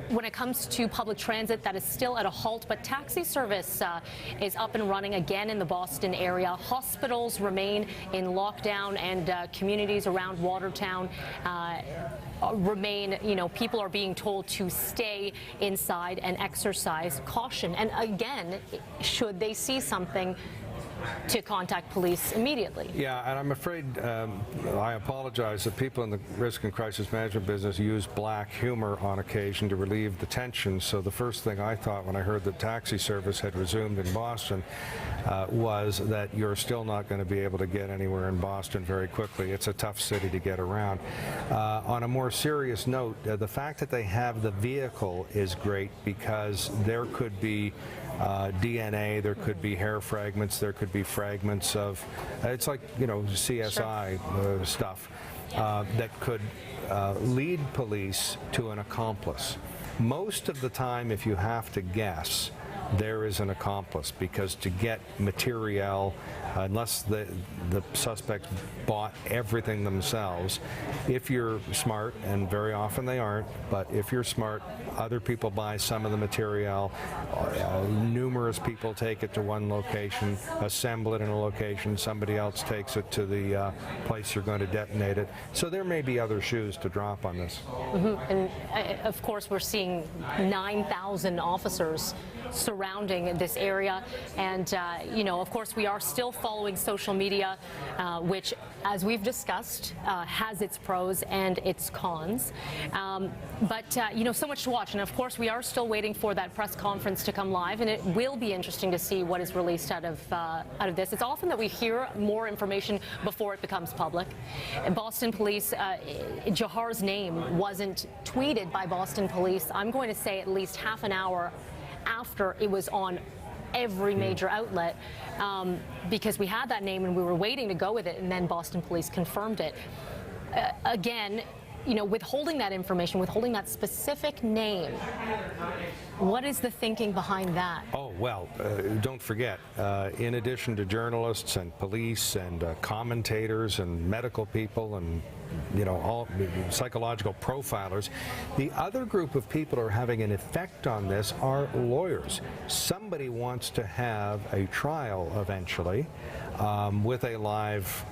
when it comes to public transit, that is still at a halt, but taxi service is up and running again in the Boston area. Hospitals remain in lockdown, and communities around Watertown remain, people are being told to stay inside and exercise caution. And again, should they see something, to contact police immediately. Yeah, and I'm afraid, I apologize that people in the risk and crisis management business use black humor on occasion to relieve the tension. So the first thing I thought when I heard that taxi service had resumed in Boston was that you're still not going to be able to get anywhere in Boston very quickly. It's a tough city to get around. On a more serious note, the fact that they have the vehicle is great, because there could be DNA, there could be hair fragments, there could be fragments of, it's like, CSI stuff that could lead police to an accomplice. Most of the time, if you have to guess, there is an accomplice, because to get material, unless the suspects bought everything themselves, if you're smart, and very often they aren't, but if you're smart, other people buy some of the material, numerous people take it to one location, assemble it in a location, somebody else takes it to the place you're going to detonate it. So there may be other shoes to drop on this. And of course, we're seeing 9,000 officers surrounding this area, and of course, we are still following social media, which, as we've discussed, has its pros and its cons. But so much to watch, and of course, we are still waiting for that press conference to come live, and it will be interesting to see what is released out of this. It's often that we hear more information before it becomes public. Boston Police, Jahar's name wasn't tweeted by Boston Police, I'm going to say, at least half an hour after it was on every major outlet, because we had that name and we were waiting to go with it, and then Boston Police confirmed it. Again, withholding that information, withholding that specific name, what is the thinking behind that? Oh, well, don't forget, in addition to journalists and police and commentators and medical people and all psychological profilers, the other group of people who are having an effect on this are lawyers. Somebody wants to have a trial eventually with a live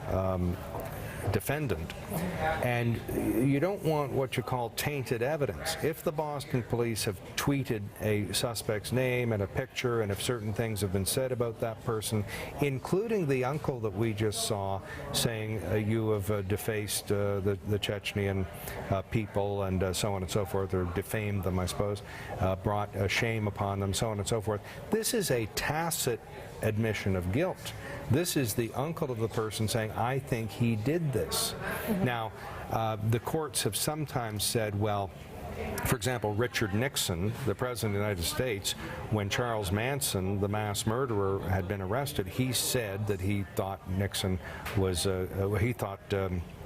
defendant, and you don't want what you call tainted evidence. If the Boston Police have tweeted a suspect's name and a picture, and if certain things have been said about that person, including the uncle that we just saw saying you have defaced the Chechenian people and so on and so forth, or defamed them, I suppose, brought shame upon them, so on and so forth. This is a tacit admission of guilt. This is the uncle of the person saying, I think he did this. Now, the courts have sometimes said, well, for example, Richard Nixon, the President of the United States, when Charles Manson, the mass murderer, had been arrested, he said that he thought Nixon was,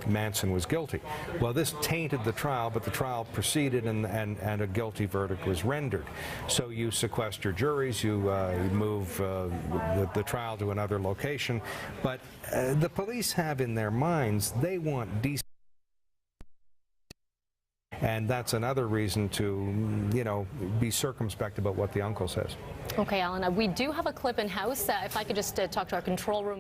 Manson was guilty. Well, this tainted the trial, but the trial proceeded, and a guilty verdict was rendered. So you sequester juries, you move the trial to another location, but the police have in their minds, they want decent. And that's another reason to, be circumspect about what the uncle says. Okay, Alan, we do have a clip in-house. If I could just talk to our control room.